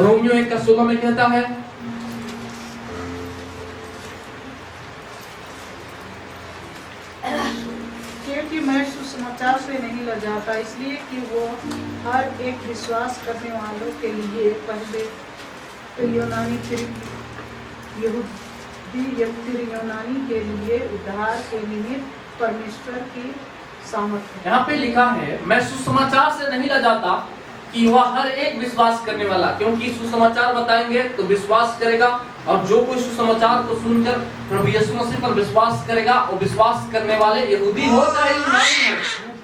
Romeo 1:16 में कहता है, क्योंकि मैं सुसमाचार से नहीं लजाता, इसलिए कि वो हर एक विश्वास करने वालों के लिए, पहले तो यूनानी फिर यहूदी फिर यूनानी के लिए उद्धार के निमित्त परमेश्वर की सामर्थ्य। यहाँ पे लिखा है, मैं सुसमाचार से नहीं लजाता कि वह हर एक विश्वास करने वाला, क्योंकि सुसमाचार बताएंगे तो विश्वास करेगा, और जो कोई सुसमाचार को सुनकर प्रभु यीशु मसीह पर विश्वास करेगा, और विश्वास करने वाले यहूदी हो चाहे यूनानी हो,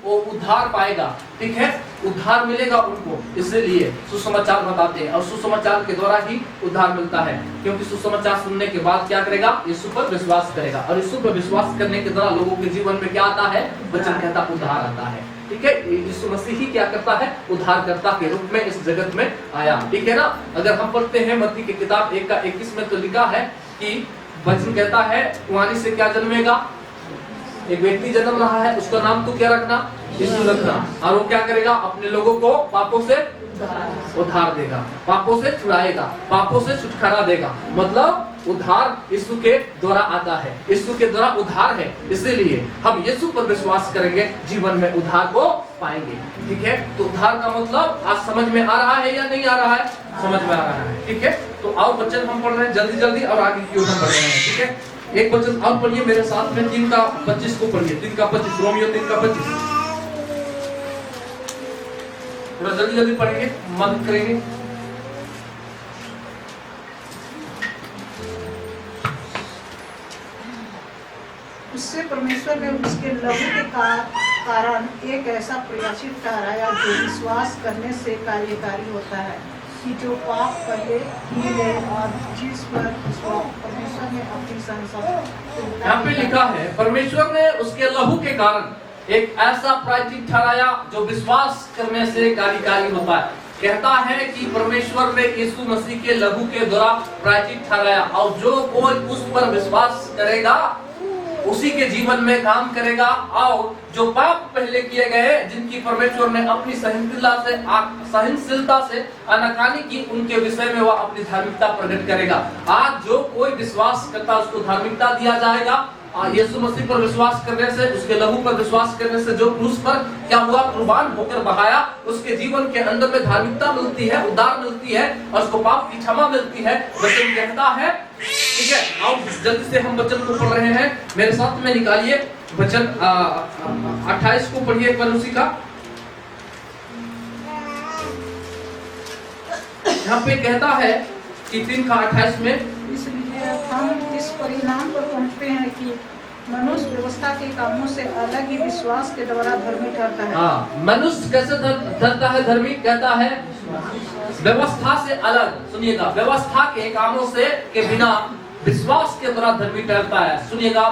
वो उद्धार पाएगा। ठीक है, उद्धार मिलेगा उनको, इसलिए सुसमाचार बताते हैं, और सुसमाचार के द्वारा ही उद्धार मिलता है, क्योंकि सुसमाचार सुनने के बाद क्या करेगा, यीशु पर विश्वास करेगा, और यीशु पर विश्वास करने के द्वारा लोगों के जीवन में क्या आता है, वचन कहता उद्धार आता है। ठीक है, यीशु मसीह ही क्या करता है, उद्धारकर्ता के रूप में इस जगत में आया। ठीक है ना। अगर हम पढ़ते हैं मत्ती की किताब 1:21 में तो लिखा है कि वचन कहता है, कुंवारी से क्या जन्मेगा, एक व्यक्ति जन्म रहा है, उसका नाम तो क्या रखना, यीशु रखना, और वो क्या करेगा, अपने लोगों को पापों से उद्धार देगा, पापों से छुड़ाएगा, पापों से छुटकारा देगा। मतलब उद्धार यीशु के द्वारा आता है, यीशु के द्वारा उद्धार है, इसीलिए हम यीशु पर विश्वास करेंगे, जीवन में उद्धार को पाएंगे। ठीक है, तो उद्धार का मतलब आज समझ में आ रहा है या नहीं आ रहा है, समझ में आ रहा है। ठीक है, तो और वचन हम पढ़ रहे हैं जल्दी जल्दी, और आगे की ओर हम बढ़ रहे हैं। ठीक है, एक वचन और पढ़िए मेरे साथ में, 3:25 को पढ़िए, 3:25, रोमियो 3:25, थोड़ा जल्दी जल्दी पढ़ेंगे, मदद करेंगे। उससे परमेश्वर ने उसके लहू के कारण एक ऐसा प्रयासित ठहराया जो विश्वास करने से कार्यकारी होता है, कि जो पाप पहले किए और जिस पर परमेश्वर ने अपनी संसार। यहाँ पे लिखा है, परमेश्वर ने उसके लहू के कारण एक ऐसा प्रायश्चित ठहराया जो विश्वास करने से कार्यकारी होता है। कहता है कि परमेश्वर ने यीशु मसीह के लहू के द्वारा प्रायश्चित ठहराया, और जो कोई उस पर विश्वास करेगा उसी के जीवन में काम करेगा, और जो पाप पहले किए गए, जिनकी परमेश्वर ने अपनी सहनशीलता से आनाकानी की, उनके विषय में वह अपनी धार्मिकता प्रकट करेगा। आज जो कोई विश्वास करता है उसको धार्मिकता दिया जाएगा, यीशु मसीह पर विश्वास करने से, उसके लहू पर विश्वास करने से, जो क्रूस पर क्या हुआ, कुर्बान होकर बहाया, उसके जीवन के अंदर में धार्मिकता मिलती है, उद्धार मिलती है, और उसको पाप की क्षमा मिलती है। वचन कहता है। ठीक है, आओ जल्दी से हम वचन को पढ़ रहे हैं, मेरे साथ में निकालिए वचन 28 को पढ़िए एक बार उसी का। यहाँ पे कहता है कि 3:28 में, इसलिए हम इस परिणाम पर पहुंचते हैं कि मनुष्य व्यवस्था के कामों से अलग ही विश्वास के द्वारा धर्मी ठहरता है। हाँ, मनुष्य कैसे ठहरता है धर्मी, कहता है व्यवस्था से अलग। सुनिएगा, व्यवस्था के कामों से के बिना विश्वास के द्वारा धर्मी ठहरता है। सुनिएगा,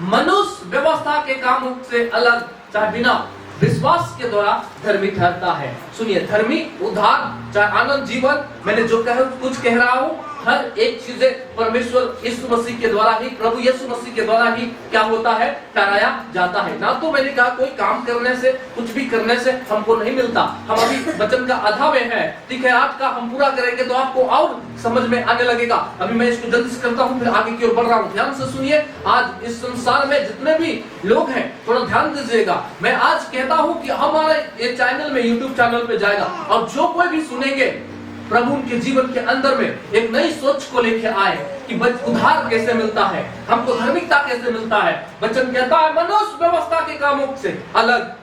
मनुष्य व्यवस्था के कामों से अलग, चाहे बिना विश्वास के द्वारा धर्मी ठहरता है। सुनिए, धर्मी, उद्धार, चाहे आनंद जीवन, मैंने जो कुछ कह रहा हूँ, हर एक चीजें परमेश्वर यीशु मसीह के द्वारा ही, प्रभु यीशु मसीह के द्वारा ही क्या होता है, ठहराया जाता है। ना तो मैंने कहा कोई काम करने से, कुछ भी करने से हमको नहीं मिलता। हम अभी वचन का आधा में है। ठीक है, आज का हम पूरा करेंगे तो आपको और समझ में आने लगेगा। अभी मैं इसको जल्दी से करता हूँ, फिर आगे की ओर बढ़ रहा हूँ। ध्यान से सुनिए, आज इस संसार में जितने भी लोग हैं, थोड़ा ध्यान दीजिएगा। मैं आज कहता हूँ कि हमारे ये चैनल में, यूट्यूब चैनल पे जाएगा, और जो कोई भी सुनेंगे, प्रभु उनके जीवन के अंदर में एक नई सोच को लेकर आए कि उद्धार कैसे मिलता है, हमको धार्मिकता कैसे मिलता है। वचन कहता है मनुष्य व्यवस्था के कामों से अलग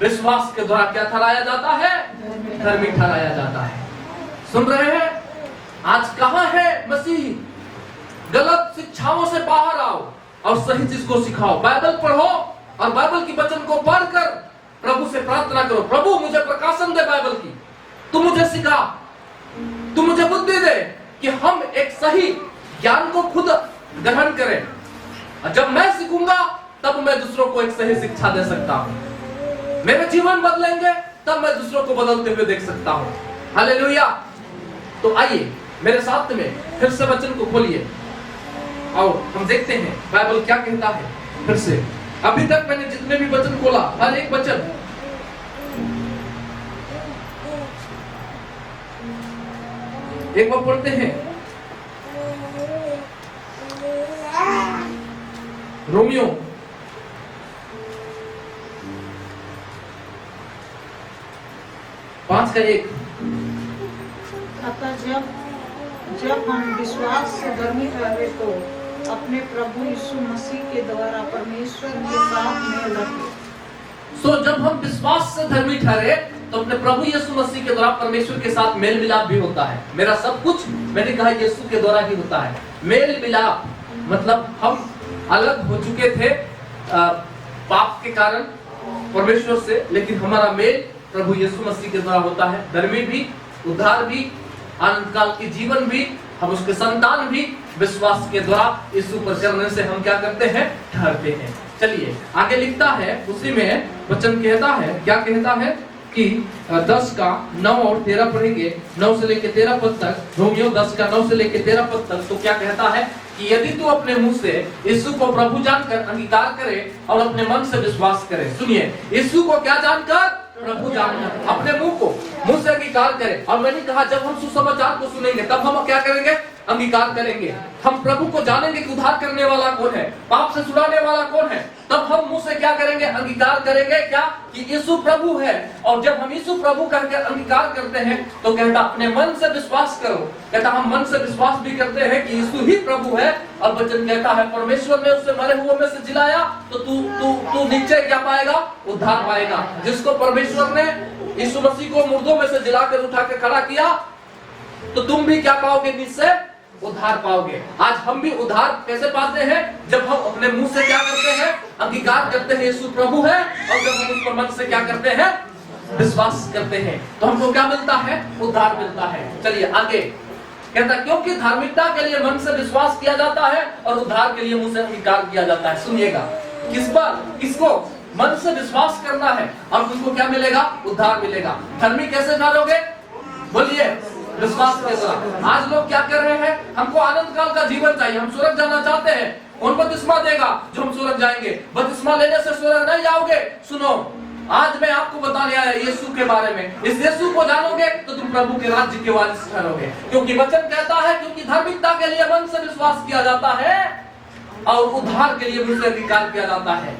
विश्वास के द्वारा क्या ठहराया जाता है, धर्मी ठहराया जाता है। सुन रहे हैं, आज कहाँ है मसीह? गलत शिक्षाओं से बाहर आओ और सही चीज को सिखाओ। बाइबल पढ़ो और बाइबल की वचन को पढ़कर प्रभु से प्रार्थना करो, प्रभु मुझे प्रकाशन दे बाइबल की, तू मुझे सिखा, तू मुझे बुद्धि दे कि हम एक सही ज्ञान को खुद ग्रहण करें। जब मैं सीखूंगा तब मैं दूसरों को एक सही शिक्षा दे सकता हूं। मेरे जीवन बदलेंगे तब मैं दूसरों को बदलते हुए देख सकता हूं। हालेलुया। तो आइए मेरे साथ में फिर से वचन को खोलिए और हम देखते हैं बाइबल क्या कहता है। फिर से अभी तक मैंने जितने भी वचन खोला, हर एक वचन एक बार पढ़ते हैं रोमियो 5:1। अतः जब हम विश्वास से धर्मी ठहरे तो अपने प्रभु यीशु मसीह के द्वारा परमेश्वर के साथ मेल रखे। सो जब हम विश्वास से धर्मी ठहरे तो अपने प्रभु यीशु मसीह के द्वारा परमेश्वर के साथ मेल मिलाप भी होता है। मेरा सब कुछ मैंने कहा यीशु के द्वारा ही होता है। मेल मिलाप मतलब हम अलग हो चुके थे पाप के कारण परमेश्वर से, लेकिन हमारा मेल प्रभु यीशु मसीह के द्वारा होता है। धर्मी भी, उद्धार भी, अनंत काल की जीवन भी, हम उसके संतान भी विश्वास के द्वारा यीशु पर चलने से हम क्या करते हैं, ठहरते हैं। चलिए आगे लिखता है, उसी में वचन कहता है, क्या कहता है कि 10:9 और 13 पढ़ेंगे, 9 से लेकर 13 पद तक। रोमियो 10:9 से लेकर 13 पद तक। तो क्या कहता है कि यदि तू अपने मुंह से यीशु को प्रभु जानकर अंगीकार करे और अपने मन से विश्वास करे, सुनिए, यीशु को क्या जानकर, प्रभु जानकर, अपने मुंह से अंगीकार करे। और मैंने कहा जब हम सुसमाचार को सुनेंगे तब हम क्या करेंगे, अंगीकार करेंगे। हम प्रभु को जानेंगे कि उद्धार करने वाला कौन है, पाप से छुड़ाने वाला कौन है, तब हम मुंह से क्या करेंगे, अंगीकार करेंगे क्या, कि यीशु प्रभु है। और जब हम यीशु प्रभु कहकर अंगीकार करते हैं तो कहता अपने मन से विश्वास करो। कहता हम मन से विश्वास भी करते हैं कि यीशु ही प्रभु है। और वचन कहता है परमेश्वर ने उससे मरे हुए में से जिलाया तो तू नीचे क्या पाएगा, उद्धार पाएगा। जिसको परमेश्वर ने यीशु मसीह को मुर्दों में से जिलाकर उठा के खड़ा किया तो तुम भी क्या पाओगे, नीचे उद्धार पाओगे। आज हम भी उद्धार कैसे पाते हैं, जब हम अपने मुंह से क्या करते हैं, अंगीकार करते हैं यीशु प्रभु है, और जब हम उसको मन से क्या करते हैं, विश्वास करते हैं, तो हमको क्या मिलता है, उद्धार मिलता है। चलिए आगे कहता क्योंकि धार्मिकता के लिए मन से विश्वास किया जाता है और उद्धार के लिए मुंह से अंगीकार किया जाता है। सुनिएगा, किस पर, किसको, मन से विश्वास करना है और तुमको क्या मिलेगा, उद्धार मिलेगा। धर्मी कैसे ठहरोगे, बोलिए, विश्वास के द्वारा। आज लोग क्या कर रहे हैं, हमको आनंद काल का जीवन चाहिए, हम स्वर्ग जाना चाहते हैं। कौन बपतिस्मा देगा, जो हम स्वर्ग जाएंगे। बपतिस्मा लेने से स्वर्ग नहीं जाओगे। सुनो, आज मैं आपको बताने आया यीशु के बारे में। इस यीशु को जानोगे तो तुम प्रभु के राज्य के वारिस ठहरोगे। क्योंकि वचन कहता है, क्योंकि धार्मिकता के लिए मन से विश्वास किया जाता है और उद्धार के लिए मुंह से अंगीकार किया जाता है।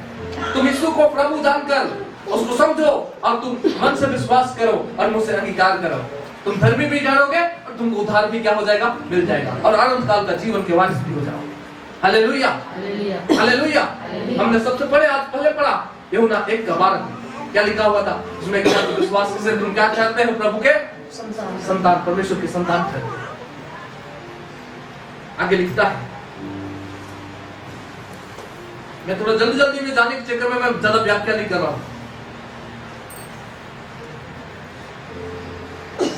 तुम यीशु को प्रभु जानकर उसको समझो और तुम मन से विश्वास करो और मुंह से अंगीकार करो, तुम धर्मी भी ठहरोगे और तुमको उद्धार भी क्या हो जाएगा, मिल जाएगा, और अनंत काल का जीवन के वारिस भी हो जाओगे। Hallelujah, hallelujah. हमने सबसे पहले पढ़ा यूहन्ना 1:12 क्या लिखा हुआ था, उसमें क्या, विश्वास से तुम क्या चाहते हो, प्रभु के संतान, परमेश्वर के संतान ठहरो। आगे लिखता है, मैं थोड़ा जल्दी में जाने के चक्कर में मैं ज्यादा व्याख्या नहीं कर रहा हूं।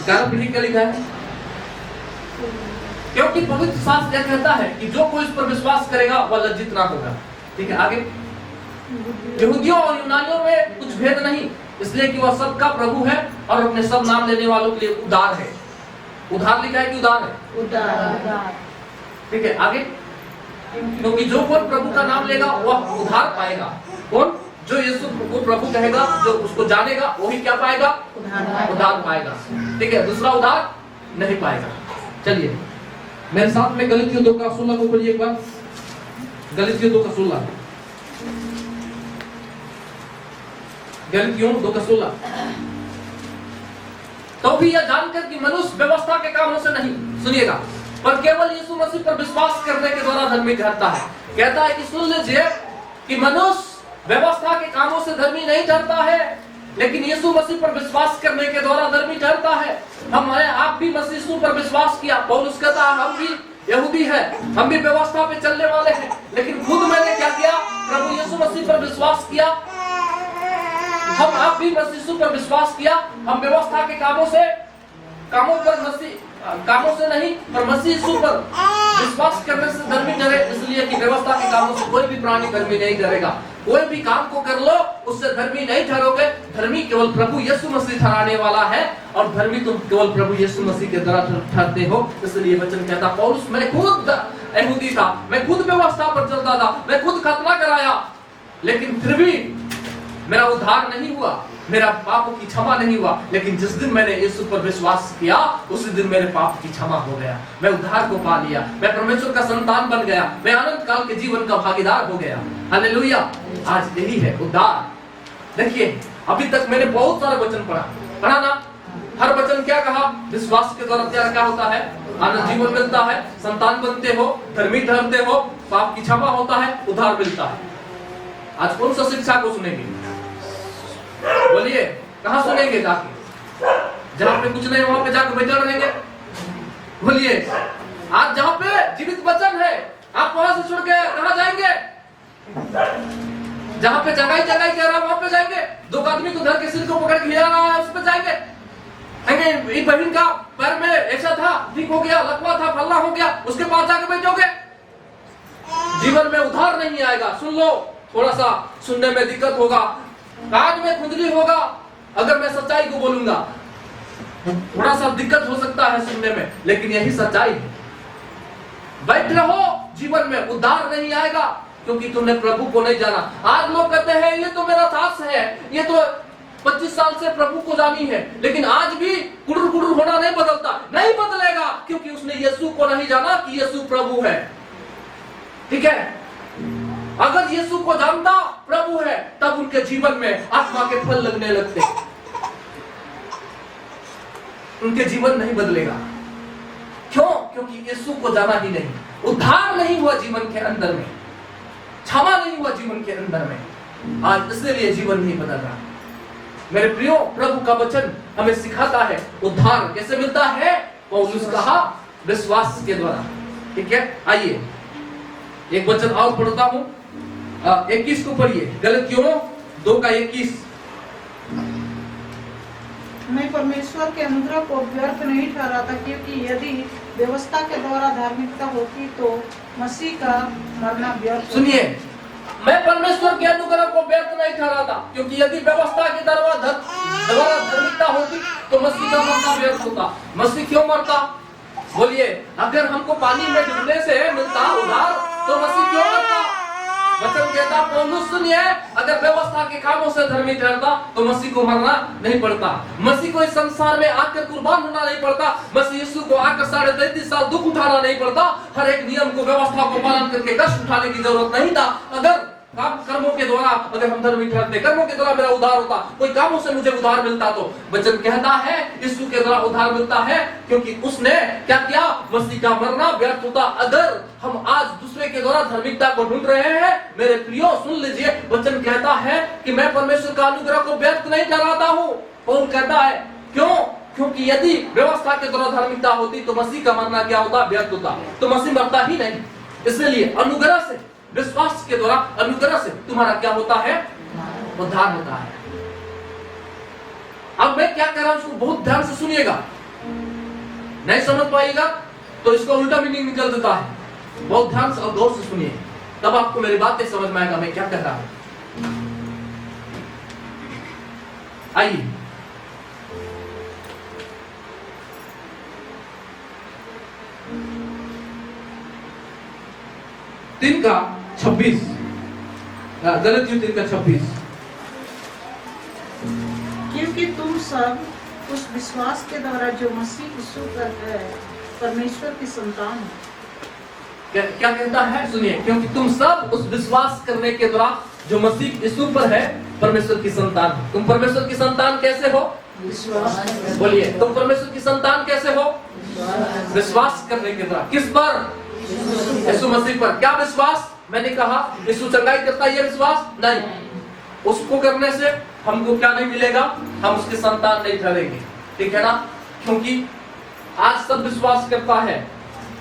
11 पीढ़ी क्या लिखा है, क्योंकि पवित्र शास्त्र यह कहता है कि जो कोई इस पर विश्वास करेगा वह लज्जित ना होगा। ठीक है, आगे यहूदियों और यूनानियों में कुछ भेद नहीं, इसलिए कि वह सबका प्रभु है और अपने सब नाम लेने वालों के लिए उदार है। उधार लिखा है कि उदार है, उदार। ठीक है, आगे क्योंकि जो कोई प्रभु का नाम लेगा वह उधार पाएगा। कौन, जो यीशु को प्रभु कहेगा, जो उसको जानेगा वही क्या पाएगा, उधार पाएगा। ठीक है, दूसरा उधार नहीं पाएगा। चलिए मेरे साथ में गलतियों 2:16 को पढ़िए एक बार। गलतियों 2:16, गलतियों 2:16। तो भी यह जानकर कि मनुष्य व्यवस्था के कामों से नहीं, सुनिएगा, पर केवल यीशु मसीह पर विश्वास करने के द्वारा धर्मी ठहरता है। कहता है कि सुन लीजिए कि मनुष्य व्यवस्था के कामों से धर्मी नहीं ठहरता है, लेकिन यीशु मसीह पर विश्वास करने के द्वारा धर्मी ठहरता है। हमने आप भी मसीह यीशु पर विश्वास किया। पौलुस कहता है हम भी यहूदी है, हम भी व्यवस्था पे चलने वाले हैं, लेकिन खुद मैंने क्या किया, प्रभु यीशु मसीह पर विश्वास किया। हम आप भी मसीह यीशु पर विश्वास किया। हम व्यवस्था के कामों से नहीं, पर मसीह यीशु पर विश्वास करने से धर्मी ठहरे, इसलिए कि व्यवस्था के कामों से कोई भी प्राणी धर्मी नहीं ठहरेगा। कोई भी काम को कर लो उससे धर्मी नहीं ठहरोगे। धर्मी केवल प्रभु यीशु मसीह ठहराने वाला है, और धर्मी तुम केवल प्रभु यीशु मसीह के द्वारा ठहरते हो। इसलिए वचन कहता, पौलुस मैं खुद यहूदी था, मैं खुद व्यवस्था पर चलता था, मैं खुद खतना कराया, लेकिन फिर भी मेरा उद्धार नहीं हुआ, मेरा पापों की क्षमा नहीं हुआ, लेकिन जिस दिन मैंने यीशु पर विश्वास किया उसी दिन मेरे पाप की क्षमा हो गया, मैं उद्धार को पा लिया, मैं परमेश्वर का संतान बन गया, मैं अनंत काल के जीवन का भागीदार हो गया। हालेलुया। आज यही है उद्धार। देखिए अभी तक मैंने बहुत सारे वचन पढ़ा ना। हर वचन क्या कहा? विश्वास के द्वारा क्या होता है? अनंत जीवन मिलता है, संतान बनते हो, धर्मी ठहरते हो, पाप की क्षमा होता है, उद्धार मिलता है। आज कौन सा शिक्षा को सुनेंगे? बोलिए कहां सुनेंगे? जाके जहां पे कुछ नहीं वहां पे जाकर बैठे रहेंगे? बोलिए आज जहां पे जीवित वचन है आप वहां से सुन के कहां जाएंगे? जहां पे जगाई जगाई कह रहा है वहां पे जाएंगे? दो आदमी को घर के सिर को पकड़ के हिला रहा है उस पे जाएंगे? एक बहन का पैर में ऐसा था, ठीक हो गया, लकवा था, फल्ला हो गया, उसके पास जाकर बैठोगे? जीवन में उद्धार नहीं आएगा। सुन लो, थोड़ा सा सुनने में दिक्कत होगा, कान में खुंदली होगा अगर मैं सच्चाई को बोलूंगा, थोड़ा सा दिक्कत हो सकता है सुनने में, लेकिन यही सच्चाई है। बैठ रहो, जीवन में उद्धार नहीं आएगा क्योंकि तुमने प्रभु को नहीं जाना। आज लोग कहते हैं ये तो मेरा दास है, ये तो 25 साल से प्रभु को जानी है, लेकिन आज भी गुडुर गुडुर होना नहीं बदलता। नहीं बदलेगा क्योंकि उसने यीशु को नहीं जाना कि यीशु प्रभु है। ठीक है, अगर यीशु को जानता प्रभु है तब उनके जीवन में आत्मा के फल लगने लगते, उनके जीवन नहीं बदलेगा। क्यों? क्योंकि यीशु को जाना ही नहीं, उद्धार नहीं हुआ जीवन के अंदर में, क्षमा नहीं हुआ जीवन के अंदर में। आज इसलिए जीवन नहीं बदल रहा। मेरे प्रियो, प्रभु का वचन हमें सिखाता है उद्धार कैसे मिलता है। पौलुस कहा विश्वास के द्वारा। ठीक है, आइए एक वचन और पढ़ता हूं, 21 को पढ़िए, गलतियों 2:21। मैं परमेश्वर के अनुग्रह को व्यर्थ नहीं ठहराता, क्योंकि यदि व्यवस्था के द्वारा धार्मिकता होती तो मसीह का मरना व्यर्थ। सुनिए, मैं परमेश्वर के अनुग्रह को व्यर्थ नहीं ठहराता, क्योंकि यदि व्यवस्था के द्वारा धार्मिकता होती तो मसीह का मरना व्यर्थ होता। मसीह क्यों मरता? बोलिए, अगर हमको पानी में डूबने से मिलता उद्धार तो मसीह क्यों मरता? वचन कहता, पौलुस सुनिए, अगर व्यवस्था के कामों से धर्मी ठहरता तो मसीह को मरना नहीं पड़ता, मसीह को इस संसार में आकर कुर्बान होना नहीं पड़ता, मसीह यीशु को आकर 33.5 साल दुख उठाना नहीं पड़ता, हर एक नियम को व्यवस्था को पालन करके कष्ट उठाने की जरूरत नहीं था। अगर कर्मों के द्वारा अगर हम धर्मी ठहरते, कर्मों के द्वारा मेरा उद्धार होता, कोई कामों से मुझे उद्धार मिलता, तो वचन कहता है यीशु के द्वारा उद्धार मिलता है, क्योंकि उसने क्या किया? मसीह का मरना व्यर्थ होता। अगर हम आज दूसरे के द्वारा धार्मिकता को ढूंढ रहे हैं, मेरे प्रियो सुन लीजिए, वचन कहता है कि मैं परमेश्वर का अनुग्रह को व्यर्थ नहीं ठहराता हूँ। पौल कहता है क्यों? क्योंकि यदि व्यवस्था के द्वारा धार्मिकता होती तो मसीह का मरना क्या होता? व्यर्थ होता। तो मसीह मरता ही नहीं। इसलिए अनुग्रह से, विश्वास के द्वारा, अनुग्रह से तुम्हारा क्या होता है? उद्धार होता है। अब मैं क्या कह रहा हूं उसको बहुत ध्यान से सुनिएगा, नहीं समझ पाइएगा तो इसका उल्टा मीनिंग निकल देता है। बहुत ध्यान से और गौर से सुनिए, तब आपको मेरी बातें समझ में आएगा मैं क्या कह रहा हूं। आइए तीन का 26, गलतियों 3 का 26। क्योंकि तुम सब उस विश्वास के द्वारा जो मसीह यीशु पर है परमेश्वर की संतान हो। क्या कहता है? सुनिए, क्योंकि तुम सब उस विश्वास करने के द्वारा जो मसीह यीशु पर है परमेश्वर की संतान हो। तुम परमेश्वर की संतान कैसे हो? विश्वास। बोलिए, तुम परमेश्वर की संतान कैसे हो? विश्वास करने के द्वारा। किस पर? यीशु मसीह पर। क्या विश्वास? मैंने कहा यीशु चंगाई करता है, ये विश्वास नहीं। उसको करने से हमको क्या नहीं मिलेगा? हम उसके संतान नहीं ठहरेंगे। ठीक है ना? क्योंकि आज सब विश्वास करता है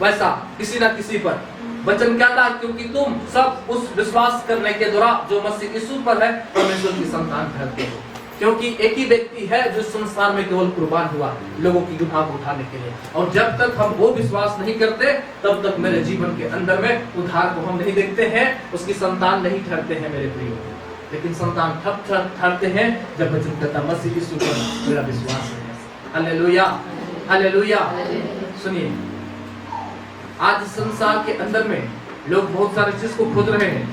वैसा किसी ना किसी पर। वचन कहता है क्योंकि तुम सब उस विश्वास करने के द्वारा जो मसीह यीशु पर है परमेश्वर की संतान ठहरते हो। क्योंकि एक ही व्यक्ति है जो संसार में केवल कुर्बान हुआ लोगों की गुनाह को उठाने के लिए, और जब तक हम वो विश्वास नहीं करते तब तक मेरे जीवन के अंदर में उद्धार को हम नहीं देखते हैं, उसकी संतान नहीं ठहरते हैं मेरे प्रियो। लेकिन संतान तब ठहरते हैं जब वचन कहता मसीह यीशु पर मेरा विश्वास है। Hallelujah, hallelujah. सुनिए, आज संसार के अंदर में लोग बहुत सारी चीज को खोज रहे हैं,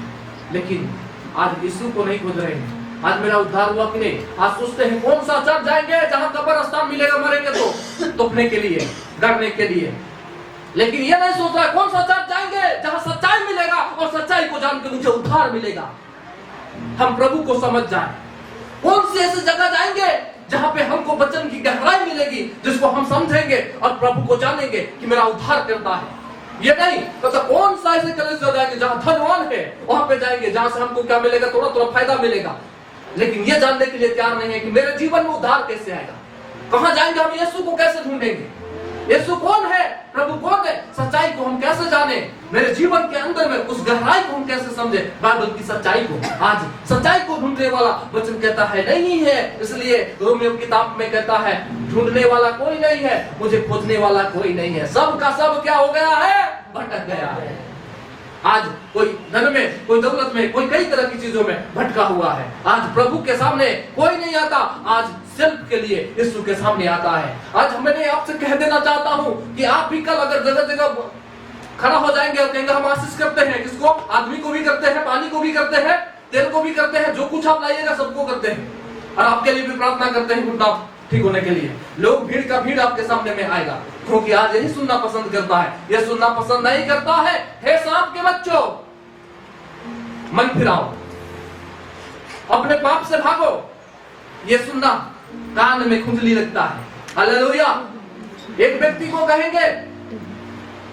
लेकिन आज यीशु को नहीं खोज रहे हैं। आज मेरा उद्धार हुआ कि नहीं? आज सोचते हैं कौन सा चर्च जाएंगे जहां कब्रिस्तान मिलेगा मरेंगे तो तोपने के लिए, गड़ने के लिए। लेकिन ये नहीं सोच रहा है कौन सा चर्च जाएंगे जहां सच्चाई मिलेगा और सच्चाई को जान के मुझे उद्धार मिलेगा, हम प्रभु को समझ जाए। कौन सी ऐसी जगह जाएंगे जहां पे हमको वचन की गहराई मिलेगी, जिसको हम समझेंगे और प्रभु को जानेंगे कि मेरा उद्धार करता है। ये नहीं तो कौन सा ऐसे कलीसिया जाएंगे जहां धनवान है, वहां पे जाएंगे जहां से हमको क्या मिलेगा, थोड़ा थोड़ा फायदा मिलेगा, लेकिन ये जानने के लिए तैयार नहीं है कि मेरे जीवन में उद्धार कैसे आएगा। कहां जाएंगे हम? यीशु को कैसे ढूंढेंगे? यीशु कौन है, प्रभु कौन है, सच्चाई को हम कैसे जाने, मेरे जीवन के अंदर में उस गहराई को हम कैसे समझे, बाइबल की सच्चाई को। आज सच्चाई को ढूंढने वाला वचन कहता है नहीं है, इसलिए रोमियो किताब में कहता है ढूंढने वाला कोई नहीं है, मुझे खोजने वाला कोई नहीं है, सब का सब क्या हो गया है, भटक गया है। आज कोई धन में, कोई दौलत में, कोई कई तरह की चीजों में भटका हुआ है। आज प्रभु के सामने कोई नहीं आता, आज सेल्फ के लिए यीशु के सामने आता है। आज मैंने आपसे कह देना चाहता हूं कि आप भी कल अगर जगह जगह खड़ा हो जाएंगे और कहेंगे हम आशीष करते हैं, किसको? आदमी को भी करते हैं, पानी को भी करते हैं, तेल को भी करते हैं, जो कुछ आप लाइएगा सबको करते हैं, और आपके लिए भी प्रार्थना करते हैं घुटना ठीक होने के लिए। लोग भीड़ का भीड़ आपके सामने में आएगा, क्योंकि आज यही सुनना पसंद करता है। यह सुनना पसंद नहीं करता है, हे सांप के बच्चों मन फिराओ, अपने पाप से भागो। ये सुनना कान में खुजली लगता है। हालेलुया। एक व्यक्ति को कहेंगे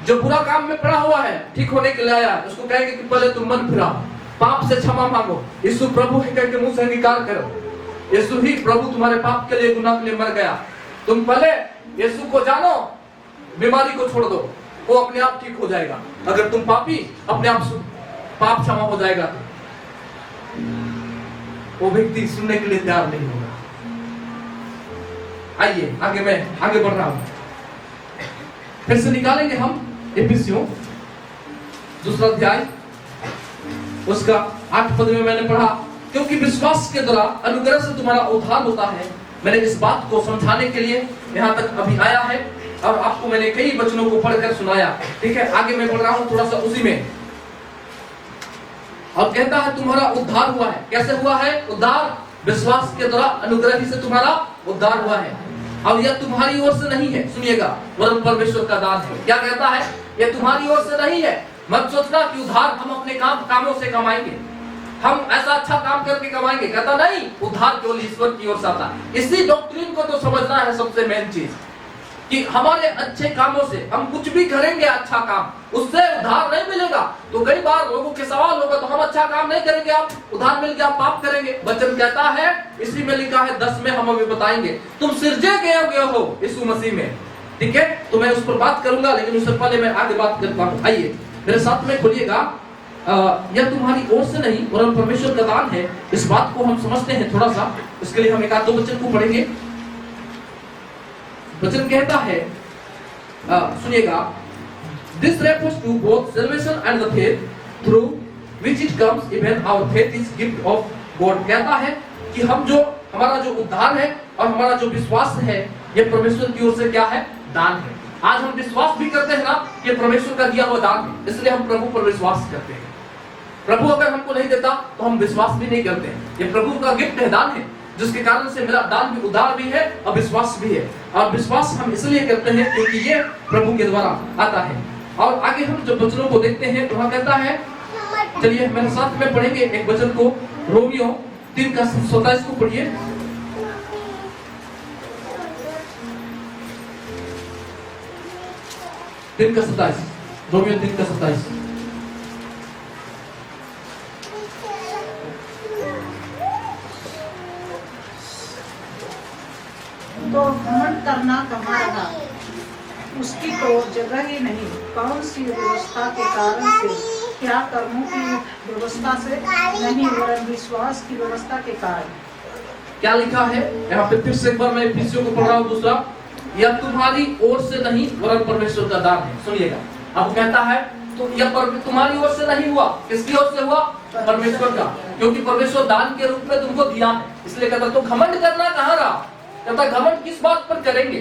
जो बुरा काम में पड़ा हुआ है, ठीक होने के लिए आया, उसको कहेंगे कि पहले तुम मन फिराओ, पाप से क्षमा मांगो, यीशु प्रभु है कह के मुंह से अंगीकार करो, यीशु ही प्रभु तुम्हारे पाप के लिए, गुनाह के लिए मर गया। तुम पहले यीशु को जानो, बीमारी को छोड़ दो, वो अपने आप ठीक हो जाएगा। अगर तुम पापी, अपने आप पाप क्षमा हो जाएगा। वो व्यक्ति सुनने के लिए तैयार नहीं होगा। आइए आगे, मैं आगे बढ़ रहा हूं। फिर से निकालेंगे हम इफिसियों दूसरा अध्याय, उसका 8 पद में मैंने पढ़ा, क्योंकि विश्वास के द्वारा अनुग्रह से तुम्हारा उद्धार होता है। मैंने इस बात को समझाने के लिए यहाँ तक अभी आया है, और आपको मैंने कई वचनों को पढ़कर सुनाया। ठीक है, आगे मैं बढ़ रहा हूँ थोड़ा सा उसी में। और कहता है तुम्हारा उद्धार हुआ है। कैसे हुआ है उद्धार? विश्वास के द्वारा अनुग्रह ही से तुम्हारा उद्धार हुआ है। और यह तुम्हारी ओर से नहीं है, सुनिएगा, वरन परमेश्वर का दान है। क्या कहता है? यह तुम्हारी ओर से नहीं है। मत सोचना कि उद्धार हम अपने कामों से कमाएंगे, हम ऐसा अच्छा काम करके कमाएंगे। कहता नहीं, उद्धार केवल ईश्वर की ओर से आता है। इसी डॉक्ट्रिन को तो समझना है सबसे मेन चीज, कि हमारे अच्छे कामों से हम कुछ भी करेंगे अच्छा काम, उससे उद्धार नहीं मिलेगा। तो कई बार लोगों के सवाल होगा, तो हम अच्छा काम नहीं करेंगे, आप उद्धार मिल गया, आप पाप करेंगे। वचन कहता है, इसी में लिखा है 10 में हम अभी बताएंगे, तुम सिरजे गए हो यीशु मसीह में। ठीक है, तो मैं उस पर बात करूंगा, लेकिन उससे पहले मैं आगे बात करता हूँ। आइए मेरे साथ में खोलिएगा, यह तुम्हारी ओर से नहीं वरन परमेश्वर का दान है। इस बात को हम समझते हैं थोड़ा सा, इसके लिए हम एक आध दो वचन को पढ़ेंगे। वचन कहता है, सुनिएगा, this refers to both salvation and the faith through which it comes, even our faith is gift of God। कहता है कि हम जो हमारा जो उद्धार है और हमारा जो विश्वास है, ये परमेश्वर की ओर से क्या है? दान है। आज हम विश्वास भी करते हैं ना, ये परमेश्वर का दिया हुआ दान है, इसलिए हम प्रभु पर विश्वास करते हैं। प्रभु अगर हमको नहीं देता तो हम विश्वास भी नहीं करते। ये प्रभु का गिफ्ट है, दान है, जिसके कारण से मेरा दान भी, उद्धार भी है और विश्वास भी है। और विश्वास हम इसलिए करते हैं क्योंकि ये प्रभु के द्वारा आता है। और आगे हम जब वचनों को देखते हैं तो वहां कहता है, चलिए मेरे साथ में पढ़ेंगे एक वचन को, रोमियो 3:27 को पढ़िए। रोमियो 3:27। तो घमंड करना कहाँ रहा, उसकी तो जगह ही नहीं। कौन सी व्यवस्था के कारण से? क्या कर्मों की व्यवस्था से नहीं, वरन विश्वास की व्यवस्था के कारण। क्या लिखा है यहाँ पे? फिर से एक बार मैं इफिसियों को पढ़ रहा हूँ दूसरा, यह तुम्हारी ओर से नहीं वरन परमेश्वर का दान है। सुनिएगा, अब कहता है तो यह तुम्हारी ओर से नहीं हुआ, किसकी ओर से हुआ? परमेश्वर का, क्योंकि परमेश्वर दान के रूप में तुमको दिया है। इसलिए कहता तो घमंड करना कहाँ रहा? कहता घमंड किस बात पर करेंगे?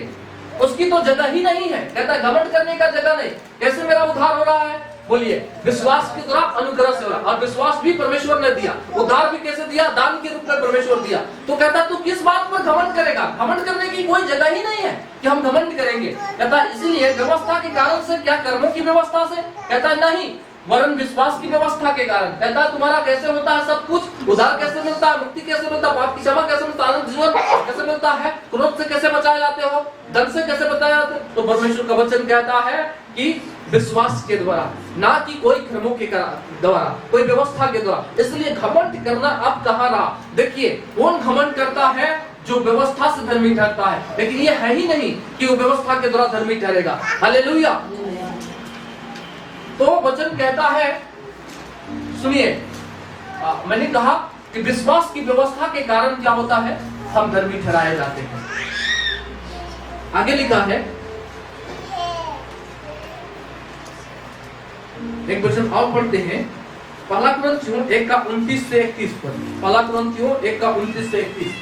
उसकी तो जगह ही नहीं है। कहता है घमंड करने का जगह नहीं। कैसे मेरा उद्धार हो रहा है? बोलिए, विश्वास के द्वारा, अनुग्रह से हो रहा। और विश्वास भी परमेश्वर ने दिया, उद्धार भी कैसे दिया? दान के रूप में परमेश्वर दिया। तो कहता तू किस बात पर घमंड करेगा? घमंड करने की कोई जगह ही नहीं है कि हम घमंड करेंगे। कहता इसीलिए व्यवस्था के कारण से, क्या कर्मों की व्यवस्था से? कहता नहीं, वरन विश्वास की व्यवस्था के कारण। कहता है तुम्हारा कैसे होता है सब कुछ? उद्धार कैसे मिलता है? मुक्ति कैसे मिलता है? पाप की क्षमा कैसे मिलता है? आनंद जीवन कैसे मिलता है? क्रोध से कैसे बचाए जाते हो? धन से कैसे बचाए जाते? तो परमेश्वर का वचन कहता है कि विश्वास के द्वारा, ना कि कोई कर्मों के द्वारा, कोई व्यवस्था के द्वारा। इसलिए घमंड करना अब कहाँ रहा? देखिए, कौन घमंड करता है? जो व्यवस्था से धर्मी ठहरता है। लेकिन ये है ही नहीं कि वो व्यवस्था के द्वारा धर्मी ठहरेगा। हालेलुया। तो वचन कहता है, सुनिए, मैंने कहा कि विश्वास की व्यवस्था के कारण क्या होता है? हम धर्मी ठहराए जाते हैं। आगे लिखा है, एक वचन और पढ़ते हैं, पहला कुरिन्थियों 1 का 29 से 31 पर। पहला कुरिन्थियों 1 का 29 से 31।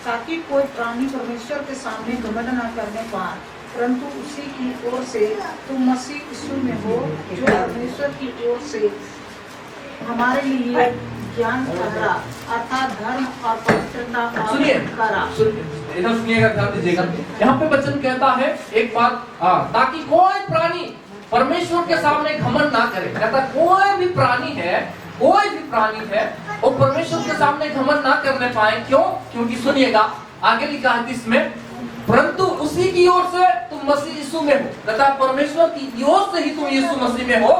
ताकि कोई प्राणी परमेश्वर के सामने घमंड न करने पाए, परंतु उसी की ओर से तुम मसीह यीशु में हो, जो परमेश्वर की ओर से हमारे लिए ज्ञान ठहरा, अर्थात धर्म और पवित्रता और छुटकारा। सुनिएगा, ध्यान दीजिएगा। यहाँ पे वचन कहता है एक बार, ताकि कोई प्राणी परमेश्वर के सामने घमंड ना करे। कहता कोई भी प्राणी है, कोई भी प्राणी है वो परमेश्वर के सामने घमंड ना करने पाए। क्यों? क्योंकि सुनिएगा, आगे लिखा है इसमें, परंतु उसी की ओर से तुम मसीह यीशु में हो। कहता परमेश्वर की ओर से ही तुम यीशु मसीह में हो,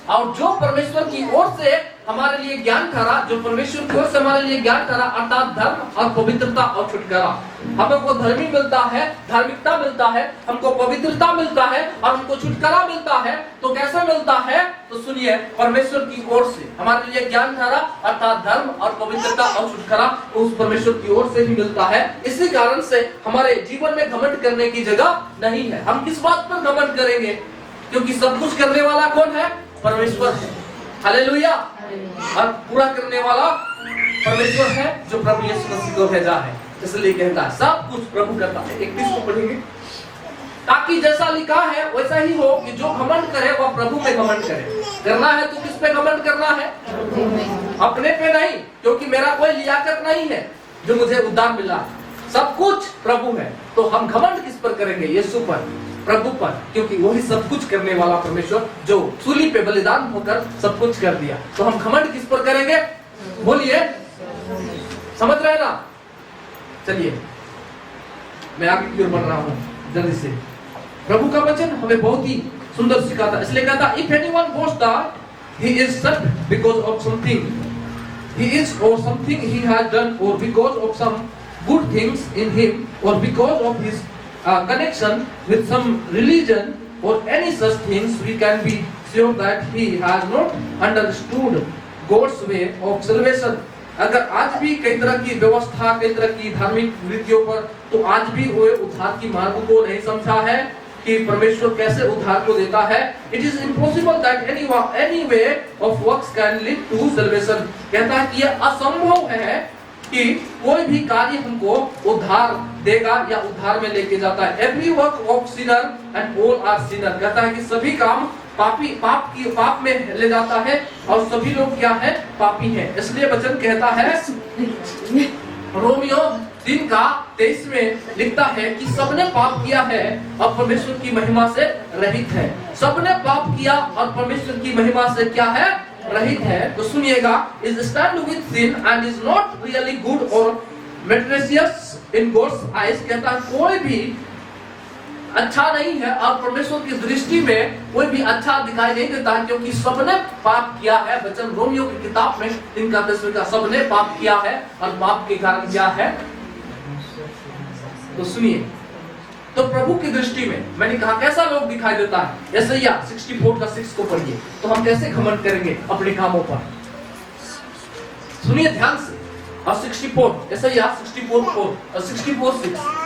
और जो परमेश्वर की ओर से हमारे लिए ज्ञान ठहरा, जो परमेश्वर की ओर से हमारे लिए ज्ञान ठहरा, अर्थात धर्म और पवित्रता और छुटकारा। हमको धर्मी मिलता है, धार्मिकता मिलता है, हमको पवित्रता मिलता है और हमको छुटकारा मिलता है। तो कैसे मिलता है? तो सुनिए, परमेश्वर की ओर से हमारे लिए ज्ञान ठहरा, अर्थात धर्म और पवित्रता और छुटकारा उस परमेश्वर की ओर से ही मिलता है। इसी कारण से हमारे जीवन में घमंड करने की जगह नहीं है। हम किस बात पर घमंड करेंगे? क्योंकि सब कुछ करने वाला कौन है? परमेश्वर है। हालेलुया। और पूरा करने वाला परमेश्वर है, जो प्रभु यीशु मसीह को भेजा है। इसलिए कहता है सब कुछ प्रभु करता है। 31 को पढ़ेंगे, ताकि जैसा लिखा है वैसा ही हो कि जो घमंड करे वह प्रभु में घमंड करे। करना है तो किस पे घमंड करना है? अपने पे नहीं, क्योंकि मेरा कोई लियाकत नहीं है जो मुझे उद्धार मिला। सब कुछ प्रभु है। तो हम घमंड किस पर करेंगे? यीशु पर, प्रभु पर, क्योंकि वही सब कुछ करने वाला परमेश्वर जो सूली पे बलिदान होकर सब कुछ कर दिया। तो हम घमंड किस पर करेंगे? बोलिए, समझ रहे ना? चलिए मैं आगे की ओर बढ़ रहा हूं जल्दी से। प्रभु का वचन हमें बहुत ही सुंदर सिखाता, इसलिए कहता, if anyone boast he is such because of something he is or something he has done, or because of some good things in him, or because of his connection with some religion or any such things, we can be sure that he has not understood God's way of salvation. अगर आज भी कई तरह की व्यवस्था, कई तरह की धार्मिक रीतियों पर, तो आज भी वो उद्धार की मार्ग को नहीं समझा है कि परमेश्वर कैसे उद्धार को देता है। It is impossible that any way of works can lead to salvation. कहता है कि यह असंभव है कि कोई भी कार्य हमको उद्धार देगा या उद्धार में लेके जाता है। Every work of sinner and all are sinner. कहता है कि सभी काम पाप में ले जाता है और सभी लोग क्या है? पापी हैं। इसलिए वचन कहता है, रोमियो 3 का 23 में लिखता है कि सबने पाप किया है और परमेश्वर की महिमा से रहित है। सबने पाप किया और परमेश्वर की महिमा से क्या है? रहित है। तो सुनिएगा, is stand with sin and is not really good or meritorious in God's eyes. कहता है कोई भी अच्छा नहीं है और परमेश्वर की दृष्टि में कोई भी अच्छा दिखाई नहीं देता, क्योंकि सबने पाप किया है। वचन रोमियो की किताब में 3 का 10 का सबने पाप किया है और पाप के कारण क्या है? तो सुनिए, तो प्रभु की दृष्टि में मैंने कहा कैसा लोग दिखाई देता है? यशायाह 64 का 6 को पढ़िए, तो हम कैसे घमंड करेंगे अपने कामों पर? सुनिए ध्यान से। और 64 यशायाह 64:4 और 64:6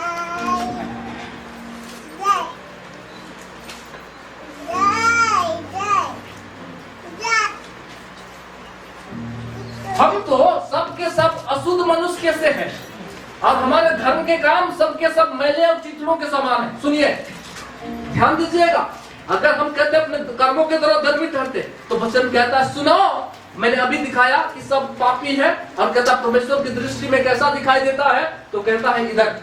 मनुष्य कैसे हैं और हमारे धर्म के काम सबके सब मैले और चितड़ों के समान है। सुनिए, ध्यान दीजिएगा, अगर हम कहते अपने कर्मों के द्वारा धर्मी ठहरते तो वचन कहता है, सुनो, मैंने अभी दिखाया कि सब पापी है, और कहता परमेश्वर की दृष्टि में कैसा दिखाई देता है, तो कहता है इधर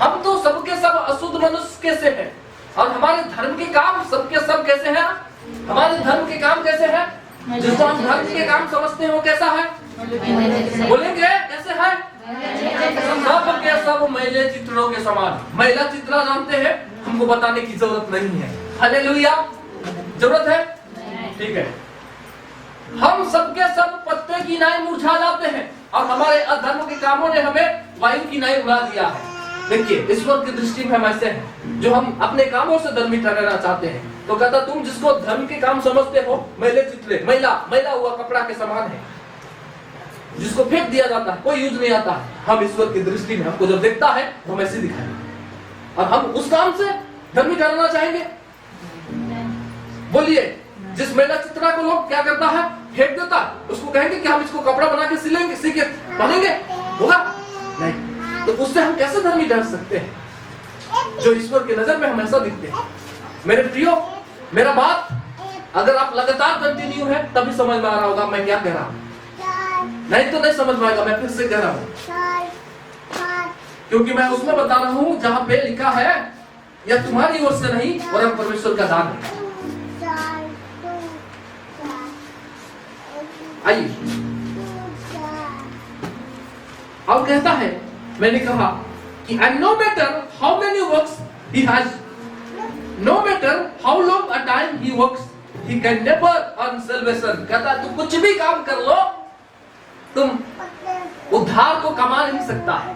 हम तो सबके सब अशुद्ध मनुष्य कैसे हैं और हमारे धर्म के काम सबके सब कैसे हैं। हमारे धर्म के काम कैसे हैं? जिसको हम धर्म के काम समझते हैं वो कैसा है? बोलेंगे कैसे है? सब के सब मैले चित्रों के समान। महिला चित्रा जानते हैं, हमको बताने की जरूरत नहीं है। हालेलुया, जरूरत है? ठीक है। हम सबके सब पत्ते की नाई मुरझा जाते हैं और हमारे अधर्म के कामों ने हमें वायु की नाई उड़ा दिया है। देखिए, ईश्वर की दृष्टि में हम ऐसे हैं जो हम अपने कामों से धर्मी ठहरना चाहते हैं। तो कहता तुम जिसको धर्म के काम समझते हो, मैले चितले, मैला हुआ कपड़ा के समान है, जिसको फेंक दिया जाता है, कोई यूज नहीं आता है। हम ईश्वर की दृष्टि में हमको जब देखता है तो हम ऐसे दिखाएंगे और हम उस काम से धर्मी ठहरना चाहेंगे। बोलिए, जिस मैला चित्रा को लोग क्या करता है, फेंक देता है, उसको कहेंगे कि हम इसको कपड़ा बना के सिलेंगे, सी के पहनेंगे, होगा नहीं। तो उससे हम कैसे धर्मी ठहर सकते हैं जो ईश्वर की नजर में हम ऐसा दिखते हैं। मेरे प्रियो, मेरा बात अगर आप लगातार कंटिन्यू है तभी समझ में आ रहा होगा मैं क्या कह रहा हूं, नहीं तो नहीं समझ में आएगा। मैं फिर से कह रहा हूं क्योंकि मैं उसमें बता रहा हूं जहां पे लिखा है यह तुम्हारी ओर से नहीं वरन परमेश्वर का दान है। आइए, और कहता है, मैंने कहा कि and no matter how many works he has, no matter how long a time he works, he can never earn salvation। कहता है तू कुछ भी काम कर लो, तुम उद्धार को कमा नहीं सकता है,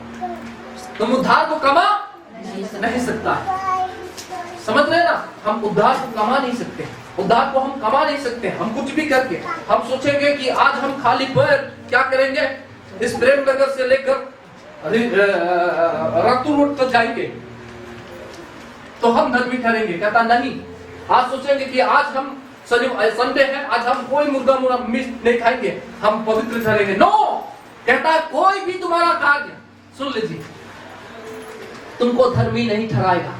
तुम उद्धार को कमा नहीं सकता है। समझ रहे ना, हम उद्धार को कमा नहीं सकते, उद्धार को हम कमा नहीं सकते। हम कुछ भी करके हम सोचेंगे कि आज हम खाली पैर क्या करेंगे, इस प्रेम नगर से लेकर रतु रोड तक जाएंगे तो हम धर्मी ठहरेंगे। कहता नहीं, आज सोचेंगे कि आज हम संडे है, आज हम कोई मुर्गा मीट नहीं खाएंगे, हम पवित्र ठहरेंगे। नो, कहता कोई भी तुम्हारा कार्य, सुन लीजिए, तुमको धर्मी नहीं ठहराएगा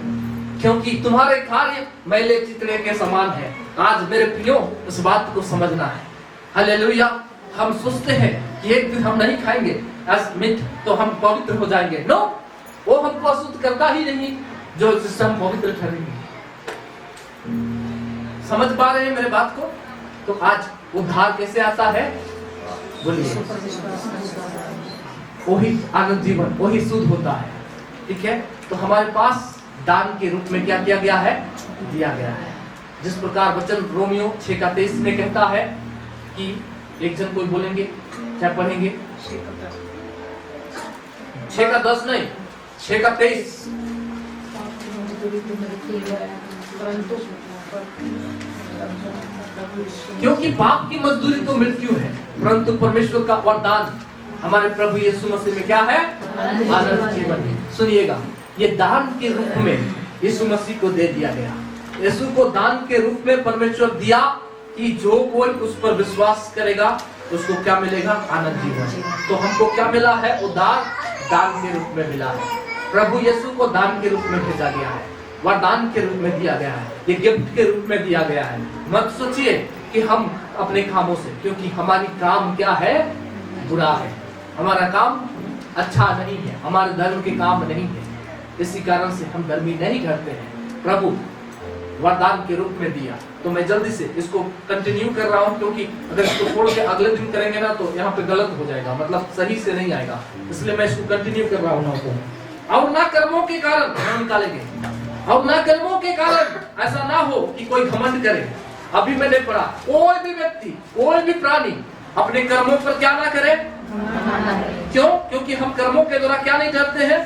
क्योंकि तुम्हारे कार्य मैले चितड़े के समान है। आज मेरे प्रियो, इस बात को समझना है। हालेलुया। हम सोचते हैं कि एक दिन हम नहीं खाएंगे मीट तो हम पवित्र हो जाएंगे। नो, वो हमको अशुद्ध करता ही नहीं जो जिससे हम पवित्र ठहरेंगे। समझ पा रहे हैं मेरे बात को? तो आज उद्धार कैसे आता है? बोलिए, वही आनंद जीवन, वही शुद्ध होता है। ठीक है, तो हमारे पास दान के रूप में क्या किया गया है? दिया गया है। जिस प्रकार वचन रोमियो 6:23 में कहता है कि एक जन कोई बोलेंगे, क्या पढ़ेंगे? 6:10 नहीं, 6:23। क्योंकि पाप की मजदूरी तो मृत्यु है, परंतु परमेश्वर का वरदान हमारे प्रभु यीशु मसीह में क्या है? आनंद जीवन। सुनिएगा, ये दान के रूप में यीशु मसीह को दे दिया गया। यीशु को दान के रूप में परमेश्वर दिया कि जो कोई उस पर विश्वास करेगा उसको क्या मिलेगा? आनंद जीवन। तो हमको क्या मिला है? उद्धार दान के रूप में मिला है। प्रभु यीशु को दान के रूप में भेजा गया है, वरदान के रूप में दिया गया है, ये गिफ्ट के रूप में दिया गया है। मत सोचिए कि हम अपने कामों से, क्योंकि हमारी काम क्या है? बुरा है, हमारा काम अच्छा नहीं है, हमारे धर्म के काम नहीं है, इसी कारण से हम धर्मी नहीं ठहरते हैं। प्रभु वरदान के रूप में दिया। तो मैं जल्दी से इसको कंटिन्यू कर रहा हूं क्योंकि अगर इसको छोड़ के अगले दिन करेंगे ना तो यहाँ पे गलत हो जाएगा, मतलब सही से नहीं आएगा, इसलिए मैं इसको कंटिन्यू कर रहा हूँ। और ना कर्मों के कारण निकालेंगे, और ना कर्मों के कारण ऐसा ना हो कि कोई घमंड करे। अभी मैंने पढ़ा, कोई भी व्यक्ति, कोई भी प्राणी अपने कर्मों पर क्या ना करे। क्यों? क्योंकि हम कर्मों के द्वारा क्या नहीं डरते हैं?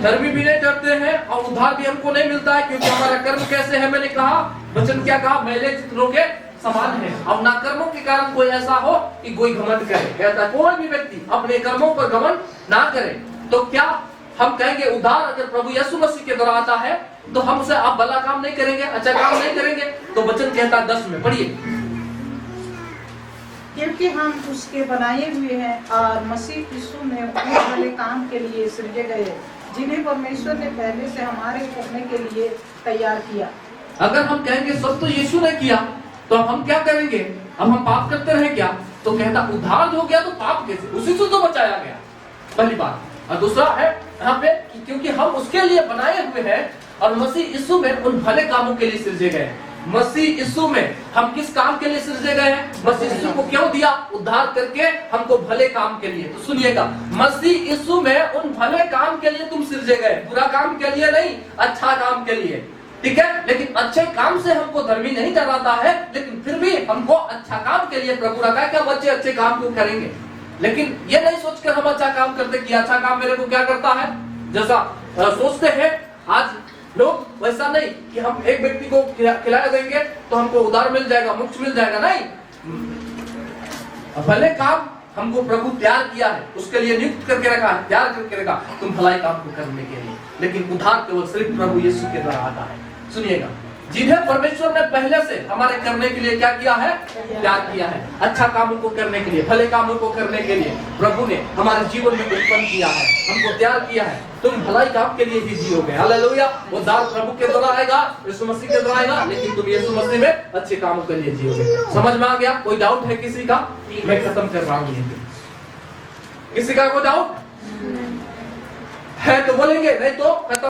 धर्मी भी नहीं डरते हैं, और उद्धार भी हमको नहीं मिलता है क्योंकि हमारा कर्म कैसे है? मैंने कहा, वचन क्या कहा? मैले चित्रों के समान है। अब ना कर्मों के कारण कोई ऐसा हो कि कोई घमंड करे। कहता है कोई भी व्यक्ति अपने कर्मों पर घमंड ना करे। तो क्या हम कहेंगे उद्धार अगर प्रभु यीशु मसीह के द्वारा आता है तो हमसे आप भला काम नहीं करेंगे, अच्छा काम नहीं करेंगे? तो वचन कहता है 10 में पढ़िए, क्योंकि हम उसके बनाए हुए हैं और मसीह यीशु में उस वाले काम के लिए सृजे गए, जिन्हें परमेश्वर ने पहले से हमारे करने के लिए तैयार किया। अगर हम कहेंगे सब तो यीशु ने किया, तो अब हम क्या करेंगे? अब हम पाप करते रहे क्या? तो कहता उद्धार हो गया तो पाप कैसे? उसी से तो बचाया गया, पहली बात। और दूसरा है यहाँ पे क्योंकि हम उसके लिए बनाए हुए हैं और मसीह यीशु में उन भले कामों के लिए सृजे गए। मसीह यीशु में हम किस काम के लिए सृजे गए हैं? मसीह यीशु को क्यों दिया? उद्धार करके हमको भले काम के लिए। तो सुनिएगा, मसीह यीशु में उन भले काम के लिए तुम सृजे गए, बुरा काम के लिए नहीं, अच्छा काम के लिए, ठीक है? लेकिन अच्छे काम से हमको धर्मी नहीं कराता है, लेकिन फिर भी हमको अच्छा काम के लिए प्रभु रखा है कि हम अच्छे काम क्यों करेंगे। लेकिन ये नहीं सोचकर हम अच्छा काम करते कि अच्छा काम मेरे को क्या करता है, जैसा सोचते हैं आज लोग, वैसा नहीं कि हम एक व्यक्ति को खिला देंगे तो हमको उधार मिल जाएगा, मुफ्त मिल जाएगा, नहीं। भले काम हमको प्रभु तैयार किया है, उसके लिए नियुक्त करके रखा है, तैयार करके रखा तुम भलाई काम को करने के लिए, लेकिन उधार केवल सिर्फ प्रभु यीशु के द्वारा आता है। सुनिएगा, जिन्हें परमेश्वर ने पहले से हमारे करने के लिए क्या किया है? तैयार किया है, अच्छा कामों को करने के लिए, भले कामों को करने के लिए प्रभु ने हमारे जीवन में उत्पन्न किया है, हमको तैयार किया है। तुम भलाई काम के लिए ही जियोगे। हालेलुया। वो दान प्रभु के द्वारा आएगा, यीशु मसीह के द्वारा आएगा, लेकिन तुम यीशु मसीह में अच्छे कामों के लिए जियोगे। समझ में आ गया? कोई डाउट है किसी का? मैं खत्म कर रहा हूँ। किसी का कोई डाउट है तो बोलेंगे, नहीं तो खत्म।